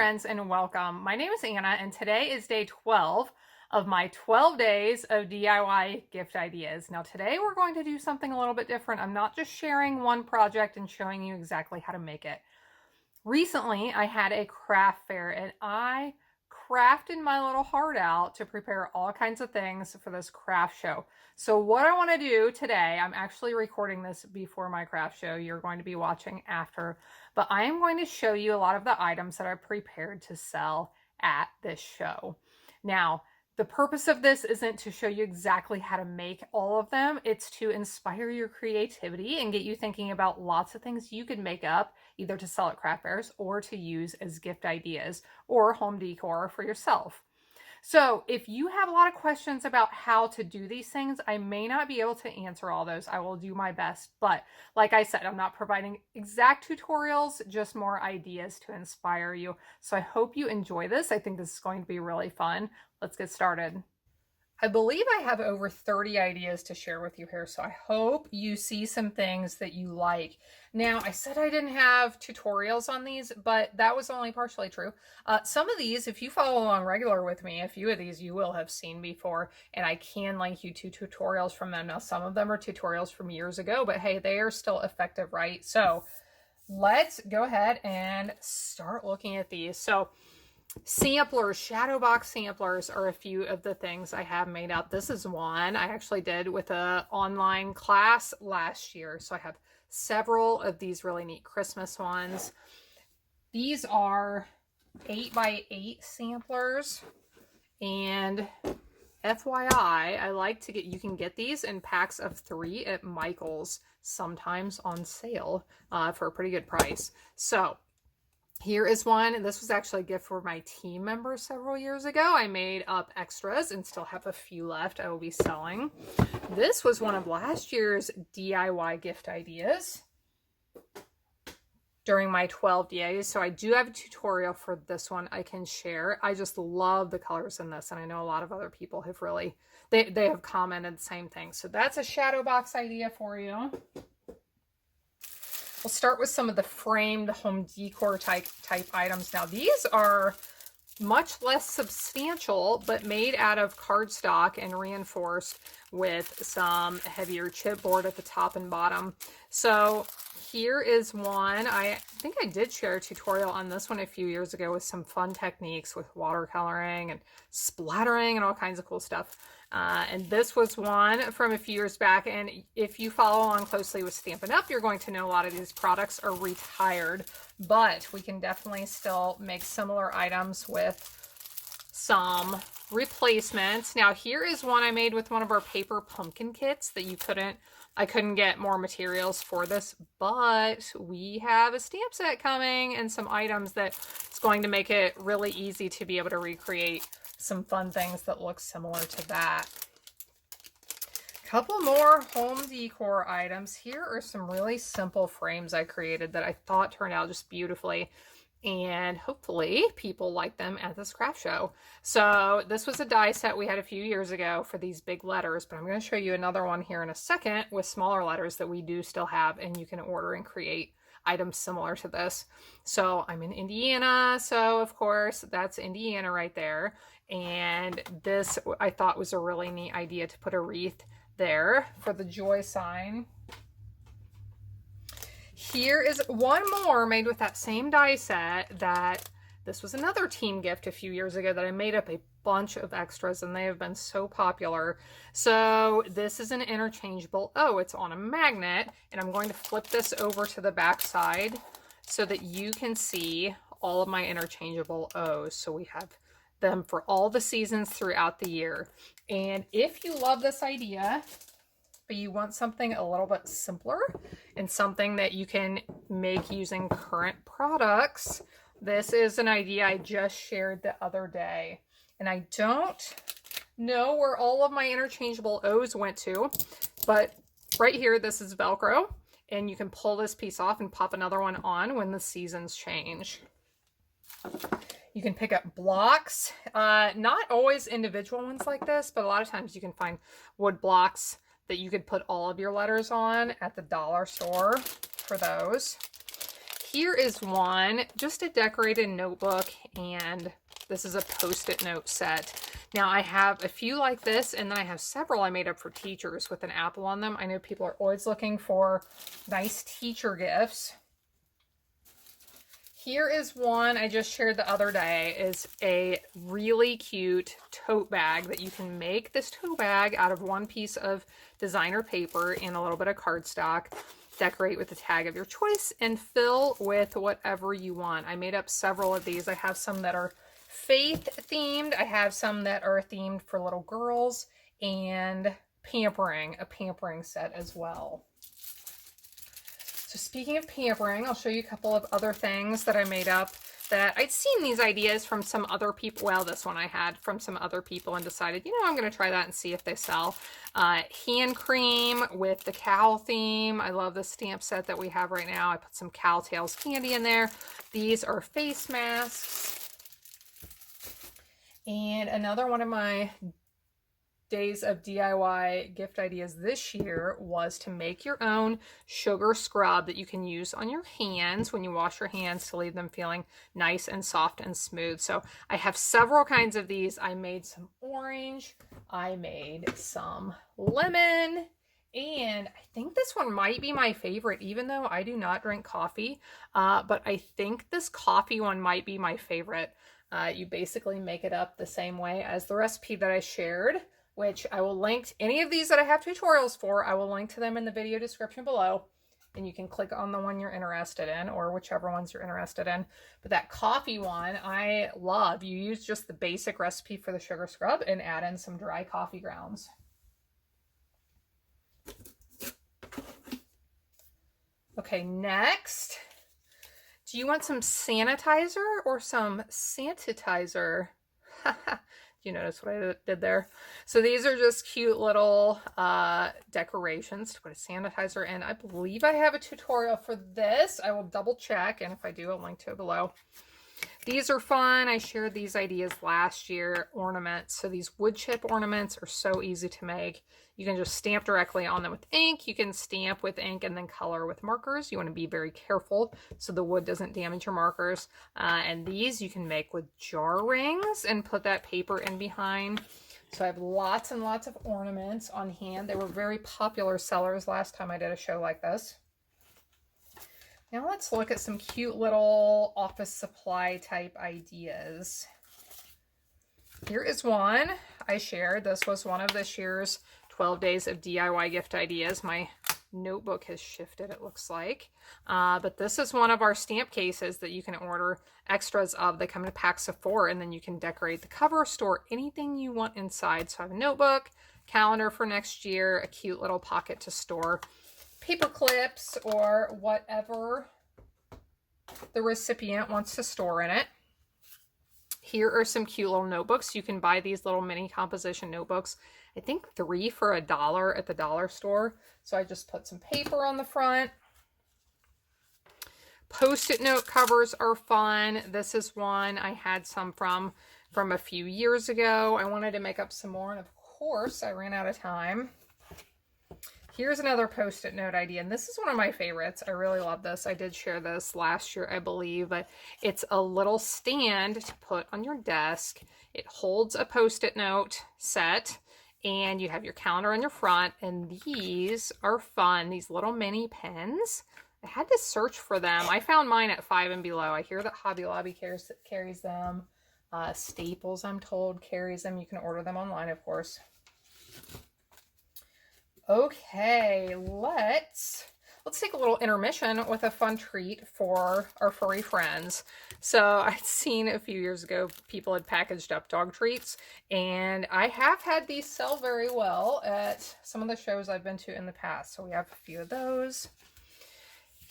friends, and welcome. My name is Anna, and today is day 12 of my 12 days of DIY gift ideas. Now today we're going to do something a little bit different. I'm not just sharing one project and showing you exactly how to make it. Recently I had a craft fair and I crafted my little heart out to prepare all kinds of things for this craft show. So what I want to do today, I'm actually recording this before my craft show. You're going to be watching after, but I am going to show you a lot of the items that I prepared to sell at this show. Now, the purpose of this isn't to show you exactly how to make all of them. It's to inspire your creativity and get you thinking about lots of things you could make up, either to sell at craft fairs or to use as gift ideas or home decor for yourself. So if you have a lot of questions about how to do these things, I may not be able to answer all those. I will do my best. But like I said, I'm not providing exact tutorials, just more ideas to inspire you. So I hope you enjoy this. I think this is going to be really fun. Let's get started. I believe I have over 30 ideas to share with you here, so I hope you see some things that you like. Now, I said I didn't have tutorials on these, but that was only partially true. Some of these, if you follow along regular with me, a few of these you will have seen before, and I can link you to tutorials from them. Now, some of them are tutorials from years ago, but hey, they are still effective, right? So let's go ahead and start looking at these. So samplers, shadow box samplers are a few of the things I have made up. This is one I actually did with an online class last year. So I have several of these really neat Christmas ones. These are 8x8 samplers, and FYI, I like to get, you can get these in packs of 3 at Michael's, sometimes on sale for a pretty good price. So here is one, and this was actually a gift for my team members several years ago. I made up extras and still have a few left I will be selling. This was one of last year's DIY gift ideas during my 12 days. So I do have a tutorial for this one I can share. I just love the colors in this, and I know a lot of other people have really, they have commented the same thing. So that's a shadow box idea for you. We'll start with some of the framed home decor type items. Now these are much less substantial, but made out of cardstock and reinforced with some heavier chipboard at the top and bottom. So here is one. I think I did share a tutorial on this one a few years ago with some fun techniques with watercoloring and splattering and all kinds of cool stuff. And this was one from a few years back. And if you follow along closely with Stampin' Up, you're going to know a lot of these products are retired, but we can definitely still make similar items with some replacements. Now here is one I made with one of our paper pumpkin kits that I couldn't get more materials for this, but we have a stamp set coming and some items that is going to make it really easy to be able to recreate some fun things that look similar to that. Couple more home decor items. Here are some really simple frames I created that I thought turned out just beautifully, and hopefully people like them at this craft show. So this was a die set we had a few years ago for these big letters, but I'm going to show you another one here in a second with smaller letters that we do still have, and you can order and create items similar to this. So I'm in Indiana, so of course that's Indiana right there. And this I thought was a really neat idea to put a wreath there for the joy sign. Here is one more made with that same die set. That this was another team gift a few years ago that I made up a bunch of extras, and they have been so popular. So this is an interchangeable, it's on a magnet, and I'm going to flip this over to the back side so that you can see all of my interchangeable O's. So we have them for all the seasons throughout the year. And if you love this idea, but you want something a little bit simpler and something that you can make using current products, this is an idea I just shared the other day. And I don't know where all of my interchangeable O's went to, but right here, this is Velcro, and you can pull this piece off and pop another one on when the seasons change. You can pick up blocks, not always individual ones like this, but a lot of times you can find wood blocks that you could put all of your letters on at the dollar store for those. Here is one, just a decorated notebook, and this is a Post-it note set. Now I have a few like this, and then I have several I made up for teachers with an apple on them. I know people are always looking for nice teacher gifts. Here is one I just shared the other day. Is a really cute tote bag that you can make this tote bag out of one piece of designer paper and a little bit of cardstock. Decorate with a tag of your choice and fill with whatever you want. I made up several of these. I have some that are faith themed. I have some that are themed for little girls, and a pampering set as well. So speaking of pampering, I'll show you a couple of other things that I made up that I'd seen these ideas from some other people. Well, this one I had from some other people and decided, you know, I'm going to try that and see if they sell. Hand cream with the cow theme. I love the stamp set that we have right now. I put some cow tails candy in there. These are face masks. And another one of my days of DIY gift ideas this year was to make your own sugar scrub that you can use on your hands when you wash your hands to leave them feeling nice and soft and smooth. So I have several kinds of these. I made some orange, I made some lemon, and I think this one might be my favorite, even though I do not drink coffee. But I think this coffee one might be my favorite. You basically make it up the same way as the recipe that I shared, which I will link to any of these that I have tutorials for. I will link to them in the video description below, and you can click on the one you're interested in, or whichever ones you're interested in. But that coffee one I love. You use just the basic recipe for the sugar scrub and add in some dry coffee grounds. Okay, next, do you want some sanitizer or some sanitizer? You notice what I did there? So these are just cute little decorations to put a sanitizer in. I believe I have a tutorial for this. I will double check, and if I do, I'll link to it below. These are fun. I shared these ideas last year. Ornaments. So these wood chip ornaments are so easy to make. You can just stamp directly on them with ink. You can stamp with ink and then color with markers. You want to be very careful so the wood doesn't damage your markers. And these you can make with jar rings and put that paper in behind. So I have lots and lots of ornaments on hand. They were very popular sellers last time I did a show like this. Now let's look at some cute little office supply type ideas. Here is one I shared. This was one of this year's 12 days of DIY gift ideas. My notebook has shifted, it looks like. But this is one of our stamp cases that you can order extras of. They come in packs of 4, and then you can decorate the cover, store anything you want inside. So I have a notebook, calendar for next year, a cute little pocket to store paper clips or whatever the recipient wants to store in it. Here are some cute little notebooks. You can buy these little mini composition notebooks. I think 3 for $1 at the dollar store. So I just put some paper on the front. Post-it note covers are fun. This is one I had some from a few years ago. I wanted to make up some more, and of course I ran out of time. Here's another Post-it note idea, and this is one of my favorites. I really love this. I did share this last year, I believe, but it's a little stand to put on your desk. It holds a Post-it note set, and you have your calendar on your front, and these are fun. These little mini pens. I had to search for them. I found mine at 5 and Below. I hear that Hobby Lobby carries them. Staples, I'm told, carries them. You can order them online, of course. Okay, let's take a little intermission with a fun treat for our furry friends. So I'd seen a few years ago people had packaged up dog treats, and I have had these sell very well at some of the shows I've been to in the past. So we have a few of those.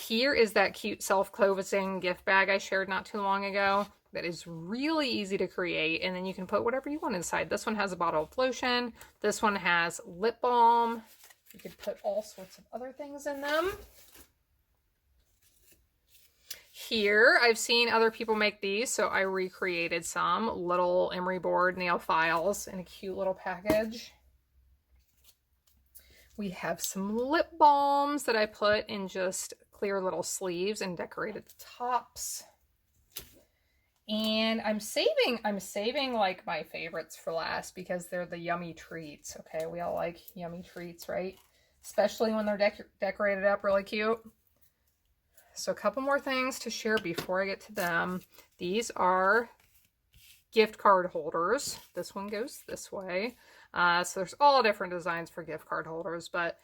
Here is that cute self-closing gift bag I shared not too long ago. That is really easy to create, and then you can put whatever you want inside. This one has a bottle of lotion. This one has lip balm. You could put all sorts of other things in them. Here, I've seen other people make these, so I recreated some little emery board nail files in a cute little package. We have some lip balms that I put in just clear little sleeves and decorated the tops. And I'm saving like my favorites for last because they're the yummy treats. Okay, we all like yummy treats, right? Especially when they're decorated up really cute. So a couple more things to share before I get to them. These are gift card holders. This one goes this way. So there's all different designs for gift card holders, but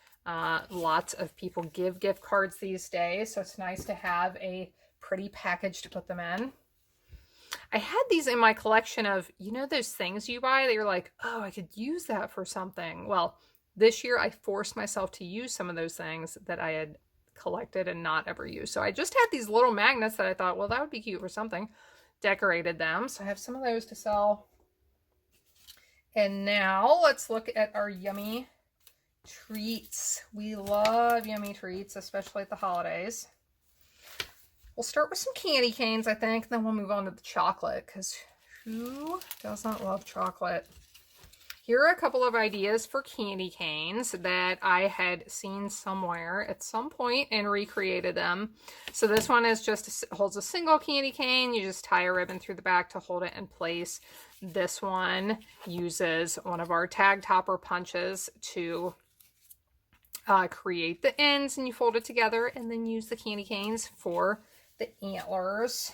lots of people give gift cards these days. So it's nice to have a pretty package to put them in. I had these in my collection of, you know, those things you buy that you're like, oh, I could use that for something. Well, this year I forced myself to use some of those things that I had collected and not ever used. So I just had these little magnets that I thought, well, that would be cute for something. Decorated them. So I have some of those to sell. And now let's look at our yummy treats. We love yummy treats, especially at the holidays. We'll start with some candy canes, I think, then we'll move on to the chocolate, because who doesn't love chocolate? Here are a couple of ideas for candy canes that I had seen somewhere at some point and recreated them. So this one is just holds a single candy cane. You just tie a ribbon through the back to hold it in place. This one uses one of our tag topper punches to create the ends, and you fold it together and then use the candy canes for the antlers.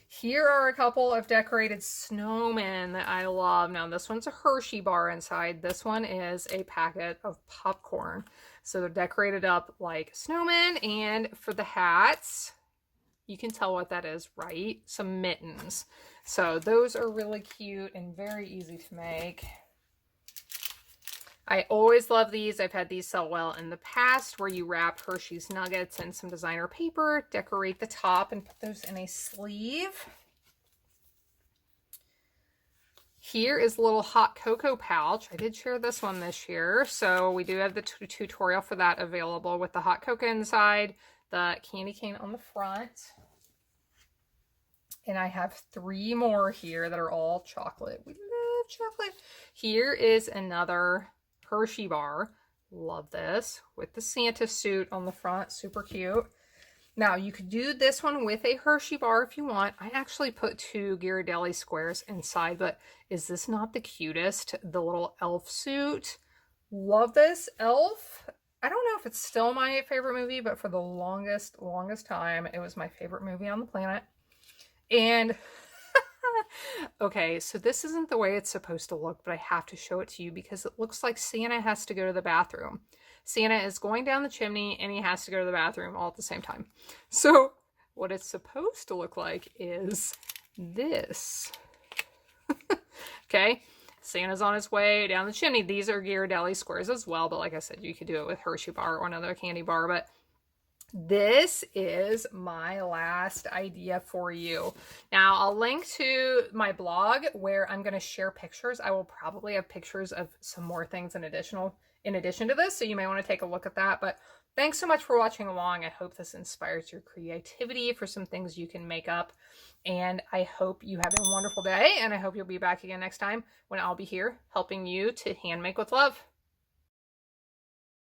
Here are a couple of decorated snowmen that I love. Now this one's a Hershey bar inside. This one is a packet of popcorn. So they're decorated up like snowmen. And for the hats, you can tell what that is, right? Some mittens. So those are really cute and very easy to make. I always love these. I've had these sell well in the past, where you wrap Hershey's Nuggets in some designer paper, decorate the top, and put those in a sleeve. Here is a little hot cocoa pouch. I did share this one this year, so we do have the tutorial for that available with the hot cocoa inside, the candy cane on the front. And I have 3 more here that are all chocolate. We love chocolate. Here is another Hershey bar. Love this, with the Santa suit on the front. Super cute. Now you could do this one with a Hershey bar if you want. I actually put 2 Ghirardelli squares inside, but is this not the cutest? The little elf suit. Love this elf. I don't know if it's still my favorite movie, but for the longest time, it was my favorite movie on the planet. And okay, so this isn't the way it's supposed to look, but I have to show it to you because it looks like Santa has to go to the bathroom. Santa is going down the chimney and he has to go to the bathroom all at the same time. So what it's supposed to look like is this. Okay, Santa's on his way down the chimney. These are Ghirardelli squares as well, but like I said, you could do it with Hershey bar or another candy bar, but this is my last idea for you. Now, I'll link to my blog where I'm going to share pictures. I will probably have pictures of some more things in addition to this, so you may want to take a look at that. But thanks so much for watching along. I hope this inspires your creativity for some things you can make up. And I hope you have a wonderful day, and I hope you'll be back again next time when I'll be here helping you to hand make with love.